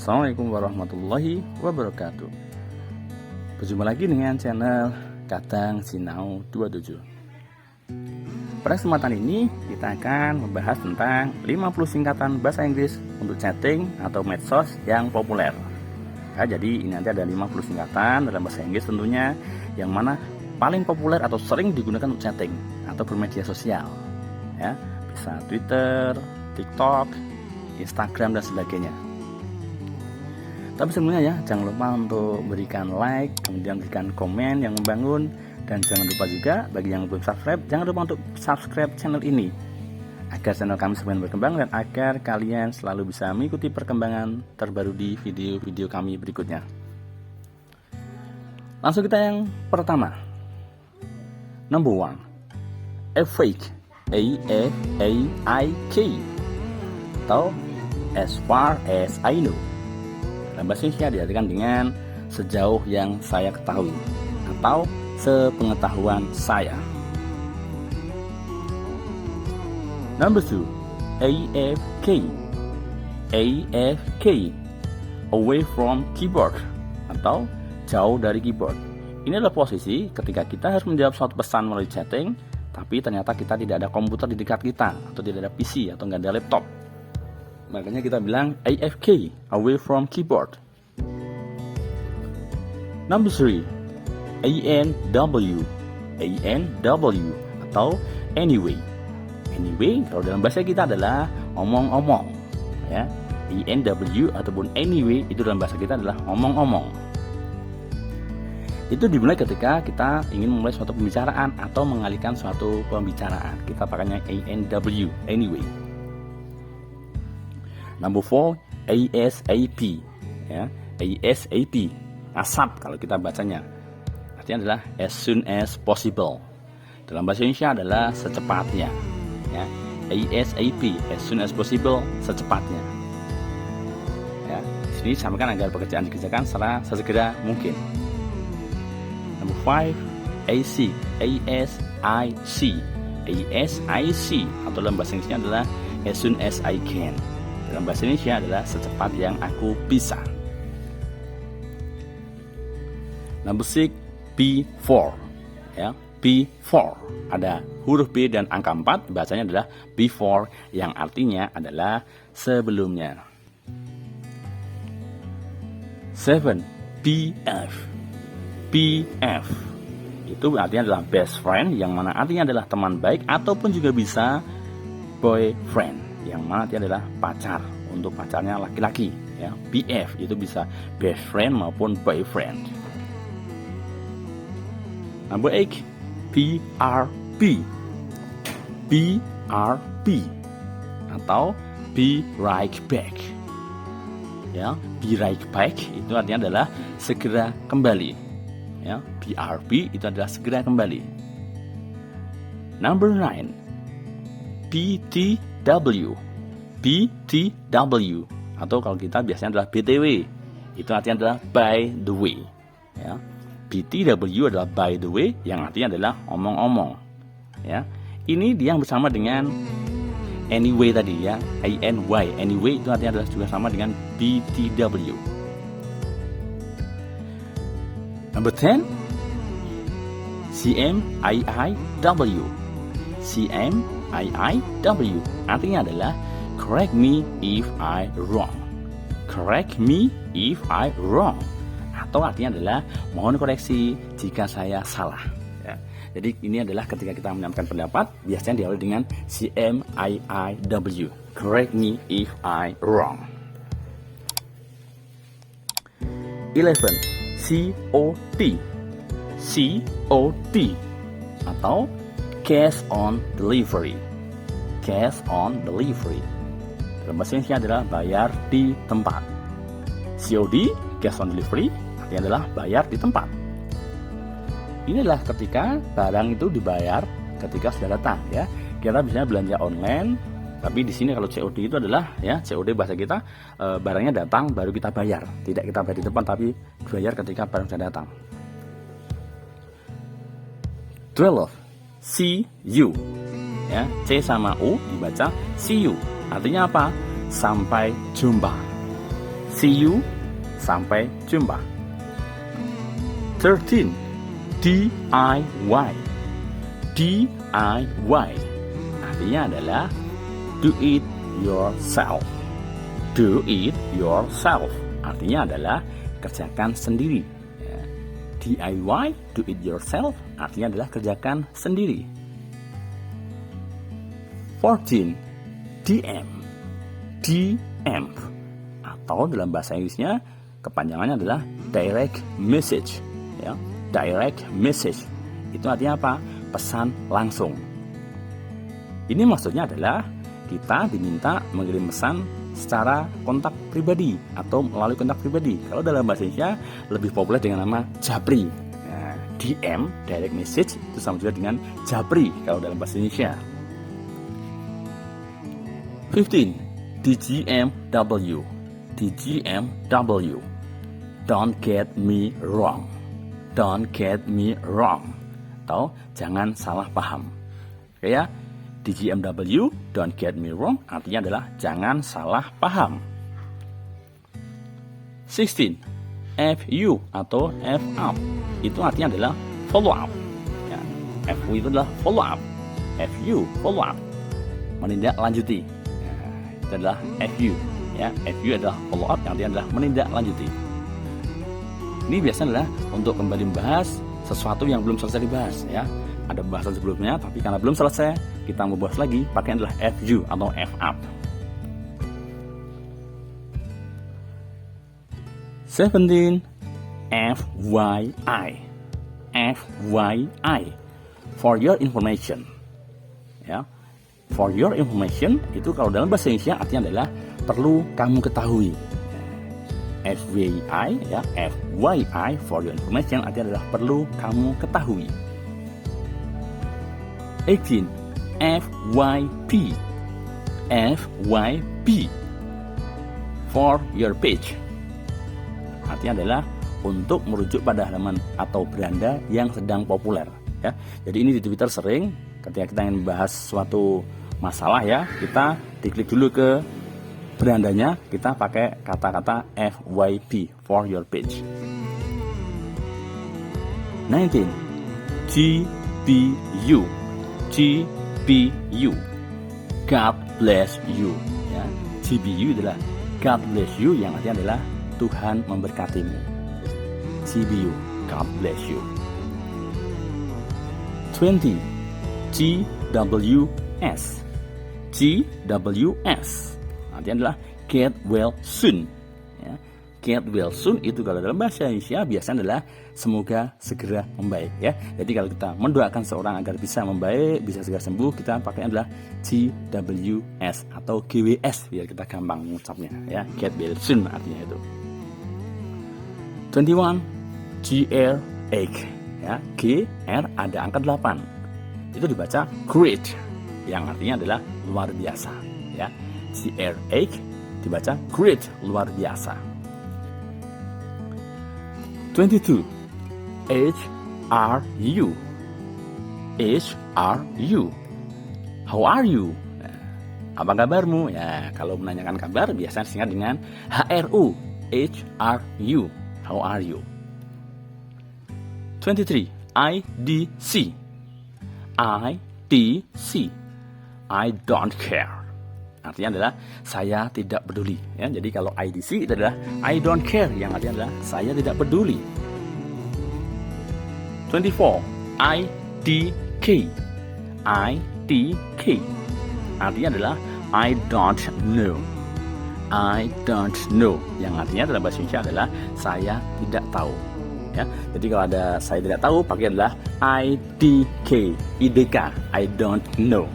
Assalamualaikum warahmatullahi wabarakatuh. Berjumpa lagi dengan channel Kadang Sinau 27. Pada kesempatan ini kita akan membahas tentang 50 singkatan bahasa Inggris untuk chatting atau medsos yang populer. Ya, jadi ini nanti ada 50 singkatan dalam bahasa Inggris tentunya yang mana paling populer atau sering digunakan untuk chatting atau bermedia sosial. Ya, bisa Twitter, TikTok, Instagram dan sebagainya. Tapi sebelumnya ya, jangan lupa untuk berikan like, kemudian berikan komen yang membangun, dan jangan lupa juga bagi yang belum subscribe, jangan lupa untuk subscribe channel ini agar channel kami semakin berkembang dan agar kalian selalu bisa mengikuti perkembangan terbaru di video-video kami berikutnya. Langsung kita yang pertama. Number 1, a fake, A-F-A-I-K, atau as far as I know. Dalam bahasa Indonesia diartikan dengan sejauh yang saya ketahui atau sepengetahuan saya. Number 2, AFK, AFK, away from keyboard, atau jauh dari keyboard. Ini adalah posisi ketika kita harus menjawab suatu pesan melalui chatting, tapi ternyata kita tidak ada komputer di dekat kita, atau tidak ada PC, atau nggak ada laptop. Makanya kita bilang AFK, away from keyboard. Number 3, ANW, ANW, atau anyway. Anyway kalau dalam bahasa kita adalah omong-omong, ya. ANW ataupun anyway itu dalam bahasa kita adalah omong-omong. Itu dimulai ketika kita ingin memulai suatu pembicaraan atau mengalihkan suatu pembicaraan. Kita pakainya ANW, anyway. Number 4, ASAP, ya, ASAP, asap kalau kita bacanya. Artinya adalah as soon as possible. Dalam bahasa Indonesia adalah secepatnya, ya. ASAP, as soon as possible, secepatnya. Ya, di sini disampaikan agar pekerjaan dikerjakan secara sesegera mungkin. Number 5, AC, ASIC, ASIC, atau dalam bahasa Inggrisnya adalah as soon as I can. Dalam bahasa Indonesia adalah secepat yang aku bisa. Number 6, before, ya, before. Ada huruf B dan angka 4, bahasanya adalah before, yang artinya adalah sebelumnya. 7, BF, BF. Itu artinya adalah best friend, yang mana artinya adalah teman baik, ataupun juga bisa boyfriend, yang mana dia adalah pacar untuk pacarnya laki-laki, ya. BF itu bisa best friend maupun boyfriend. Number 8, BRB, BRB, atau be right back, ya. Be right back itu artinya adalah segera kembali, ya. BRB itu adalah segera kembali. Number 9, BTW, BTW, atau kalau kita biasanya adalah BTW, itu artinya adalah by the way, ya. BTW adalah by the way, yang artinya adalah omong-omong, ya. Ini dia yang bersama dengan anyway tadi, ya, ANY, anyway itu artinya adalah juga sama dengan BTW. Number 10, CMIIW, CMIIW artinya adalah correct me if I wrong, correct me if I wrong, atau artinya adalah mohon koreksi jika saya salah, ya. Jadi ini adalah ketika kita menyampaikan pendapat biasanya diawali dengan CMIIW, correct me if I wrong. 11, COD, COD, atau cash on delivery, cash on delivery. Dalam bahasa Indonesia adalah bayar di tempat. COD, cash on delivery, artinya adalah bayar di tempat. Ini adalah ketika barang itu dibayar ketika sudah datang, ya. Kita biasanya belanja online, tapi di sini kalau COD itu adalah, ya, COD bahasa kita, barangnya datang baru kita bayar, tidak kita bayar di depan tapi bayar ketika barang sudah datang. 12, see you, ya, C sama U dibaca see you, artinya apa? Sampai jumpa, See you. Sampai jumpa. 13. DIY. DIY artinya adalah do it yourself. Do it yourself artinya adalah kerjakan sendiri. DIY, do it yourself artinya adalah kerjakan sendiri. 14. DM. DM atau dalam bahasa Inggrisnya kepanjangannya adalah direct message, ya. Direct message itu artinya apa? Pesan langsung. Ini maksudnya adalah kita diminta mengirim pesan secara kontak pribadi atau melalui kontak pribadi. Kalau dalam bahasa Indonesia lebih populer dengan nama japri. Nah, DM, direct message itu sama juga dengan japri kalau dalam bahasa Indonesia. 15. DGMW. DGMW. Don't get me wrong. Don't get me wrong. Atau jangan salah paham. Oke ya. DGMW, don't get me wrong artinya adalah jangan salah paham. 16. FU atau FUP itu artinya adalah follow up. Ya, FU itu adalah follow up. FU follow up menindaklanjuti. Ya, itu adalah FU. Ya, FU adalah follow up yang artinya adalah menindaklanjuti. Ini biasanya adalah untuk kembali membahas sesuatu yang belum selesai dibahas. Ya, ada pembahasan sebelumnya, tapi karena belum selesai, kita mau bahas lagi. Pakai adalah FU atau FUP. 17. FYI. FYI. For your information. Ya, for your information itu kalau dalam bahasa Indonesia artinya adalah perlu kamu ketahui. FYI, ya, FYI for your information artinya adalah perlu kamu ketahui. 18. FYP. FYP for your page artinya adalah untuk merujuk pada halaman atau beranda yang sedang populer, ya. Jadi ini di Twitter sering ketika kita ingin membahas suatu masalah, ya, kita diklik dulu ke berandanya, kita pakai kata-kata FYP for your page. 19. GBU. GBU. God bless you. Ya, GBU adalah God bless you yang artinya adalah Tuhan memberkatimu. GBU, God bless you. 20. GWS. GWS artinya adalah get well soon. Ya, get well soon itu kalau dalam bahasa Indonesia biasanya adalah semoga segera membaik, ya. Jadi kalau kita mendoakan seorang agar bisa membaik, bisa segera sembuh, kita pakai adalah GWS atau GWS biar kita gampang mengucapnya, ya. Get well soon artinya itu. 21. GR8, ya. GR ada angka 8. Itu dibaca great yang artinya adalah luar biasa, ya. GR8 dibaca great, luar biasa. 22. HRU. HRU. How are you? Apa kabarmu? Ya, kalau menanyakan kabar biasanya disingkat dengan HRU. HRU. How are you? 23. IDC. IDC. I don't care. Artinya adalah saya tidak peduli, ya. Jadi kalau IDC itu adalah I don't care yang artinya adalah saya tidak peduli. 24. IDK. IDK artinya adalah I don't know. I don't know yang artinya dalam bahasa Indonesia adalah saya tidak tahu, ya. Jadi kalau ada saya tidak tahu pakai adalah IDK. IDK, I don't know.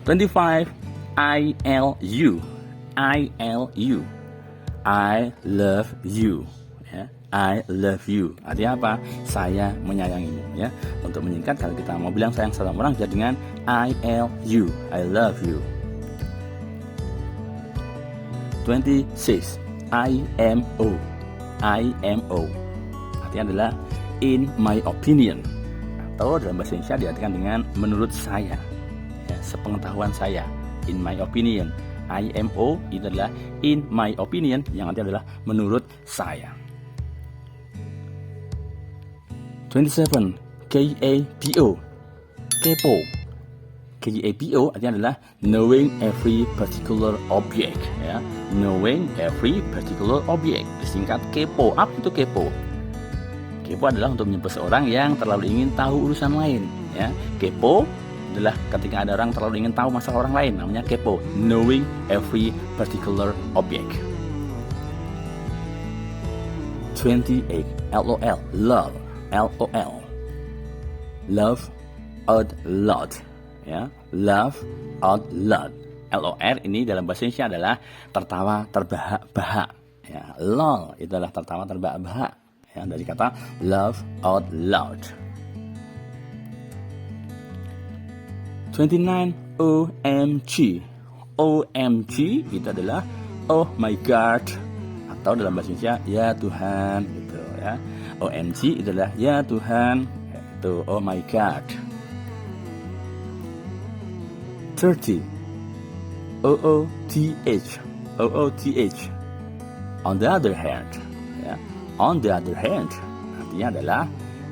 25. ILU. ILU. I love you. Ya, I love you. Artinya apa? Saya menyayangimu, ya. Untuk menyingkat, kalau kita mau bilang sayang sama orang jadi dengan ILU. I love you. 26. IMO. IMO. Artinya adalah in my opinion. Atau dalam bahasa Indonesia diartikan dengan menurut saya. Sepengetahuan saya, in my opinion. IMO itu adalah in my opinion, yang artinya adalah menurut saya. 27. KAPO, kepo. KAPO artinya adalah knowing every particular object, ya. Knowing every particular object, disingkat kepo. Apa itu kepo? Kepo adalah untuk menyebut seorang yang terlalu ingin tahu urusan lain, ya. Kepo adalah ketika ada orang terlalu ingin tahu masalah orang lain, namanya kepo. Knowing every particular object. 28. LOL, love. LOL, love out loud, ya. Love out loud. LOL ini dalam bahasa Indonesia adalah tertawa terbahak-bahak, ya. LOL itu adalah tertawa terbahak-bahak, ya, dari kata love out loud. 29. OMG. OMG itu adalah oh my god, atau dalam bahasa Indonesia ya Tuhan, gitu, ya. OMG itu adalah ya Tuhan, itu oh my god. 30. OOTH. OOTH, on the other hand, ya. On the other hand artinya adalah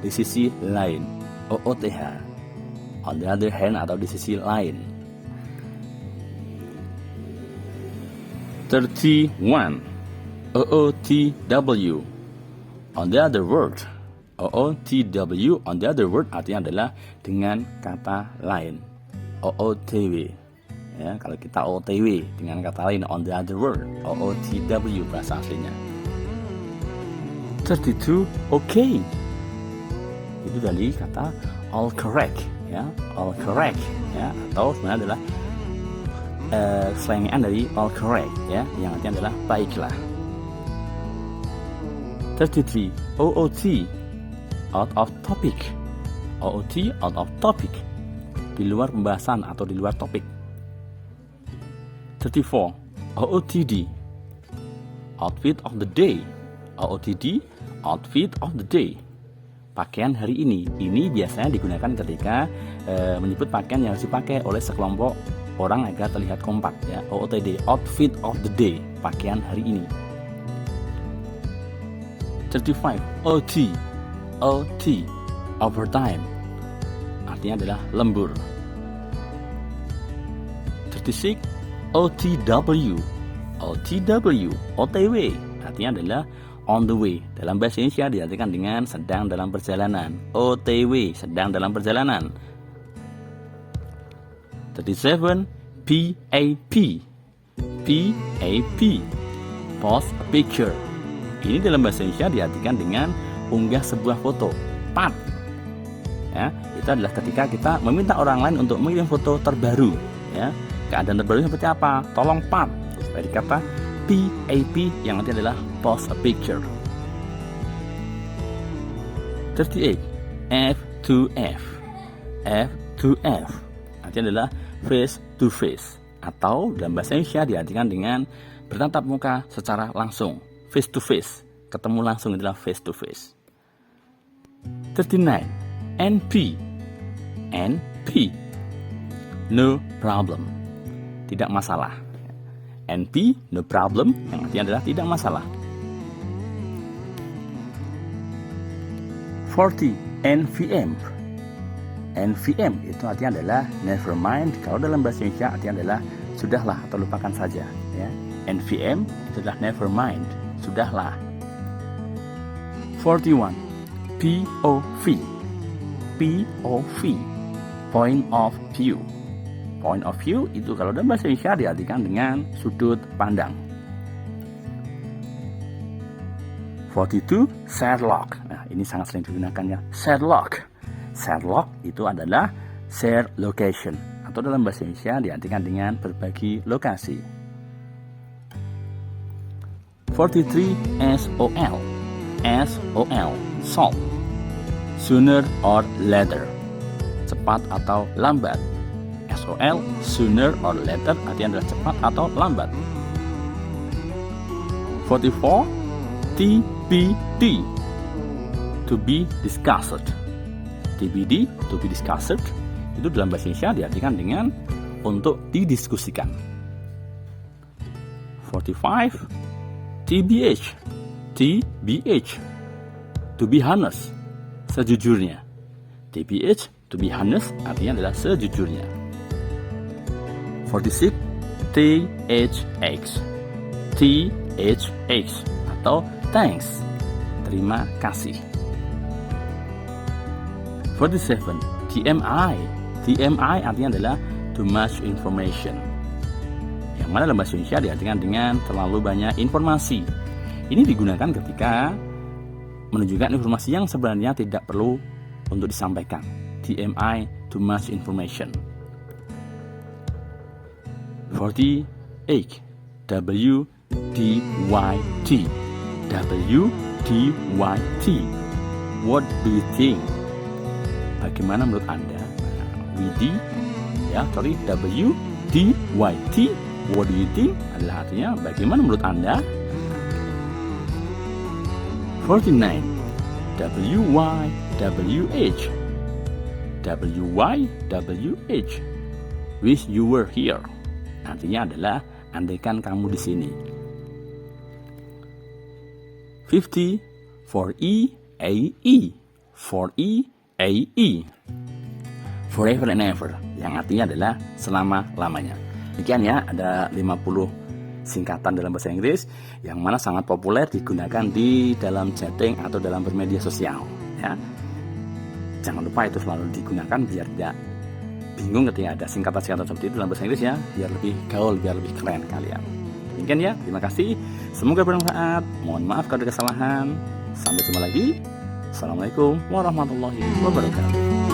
di sisi lain. OOTH, on the other hand atau di sisi lain. 31. OOTW, on the other word. OOTW, on the other word artinya adalah dengan kata lain. OOTW, ya, kalau kita OOTW dengan kata lain, on the other word. OOTW bahasa aslinya. 32. Okay, itu dari kata all correct, ya. All correct, ya, atau sebenarnya adalah selengean dari all correct, ya, yang artinya adalah baiklah. 33. OOT, out of topic. OOT, out of topic, di luar pembahasan atau di luar topik. 34. OOTD, outfit of the day. OOTD, outfit of the day, pakaian hari ini. Ini biasanya digunakan ketika menyebut pakaian yang harus dipakai oleh sekelompok orang agar terlihat kompak, ya. OOTD, outfit of the day, pakaian hari ini. 35. OT, OT, overtime, artinya adalah lembur. 36. OTW, OTW, OTW, artinya adalah on the way. Dalam bahasa Indonesia diartikan dengan sedang dalam perjalanan. OTW, sedang dalam perjalanan. 37. PAP, PAP, post a picture. Ini dalam bahasa Indonesia diartikan dengan unggah sebuah foto. PAP, ya, itu adalah ketika kita meminta orang lain untuk mengirim foto terbaru, ya. Keadaan terbaru seperti apa? Tolong PAP. Dari kata PAP yang nanti adalah post a picture. 38. F2F, F2F, artinya adalah face to face, atau dalam bahasa Indonesia diartikan dengan bertatap muka secara langsung. Face to face, ketemu langsung adalah face to face. 39. NP, NP, no problem, tidak masalah. NP, no problem, yang artinya adalah tidak masalah. 40. NVM, NVM itu artinya adalah never mind. Kalau dalam bahasa Indonesia artinya adalah sudahlah atau lupakan saja, ya. NVM itu adalah never mind, sudahlah. 41. POV, POV, point of view. Point of view itu kalau dalam bahasa Indonesia diartikan dengan sudut pandang. 42. Share log. Nah, ini sangat sering digunakan, ya. Share log. Share log itu adalah share location, atau dalam bahasa Indonesia diartikan dengan berbagi lokasi. 43. SOL, SOL, solve, sooner or later, cepat atau lambat. SOL, sooner or later, artinya adalah cepat atau lambat. 44. TBD, to be discussed. TBD, to be discussed, itu dalam bahasa Indonesia diartikan dengan untuk didiskusikan. 45. TBH. TBH. To be honest. Sejujurnya. TBH. To be honest artinya adalah sejujurnya. 46. THX. THX atau thanks. Terima kasih. 47. TMI. TMI artinya adalah too much information. Yang mana dalam bahasa Indonesia diartikan dengan terlalu banyak informasi. Ini digunakan ketika menunjukkan informasi yang sebenarnya tidak perlu untuk disampaikan. TMI, too much information. 48. WDYT. WDYT. What do you think? Bagaimana menurut Anda? WDYT. What do you think? Adalah artinya bagaimana menurut Anda? 49. WYWH. WYWH. Wish you were here. Artinya adalah andaikan kamu di sini. 50. For EAE. For EAE. Forever and ever. Yang artinya adalah selama-lamanya. Demikian ya, ada 50 singkatan dalam bahasa Inggris yang mana sangat populer digunakan di dalam chatting atau dalam bermedia sosial ya. Jangan lupa itu selalu digunakan biar tidak bingung ketika ada singkatan-singkatan seperti itu dalam bahasa Inggris ya, biar lebih gaul, biar lebih keren kalian. Demikian ya, terima kasih. Semoga bermanfaat. Mohon maaf kalau ada kesalahan. Sampai jumpa lagi. Assalamualaikum warahmatullahi wabarakatuh.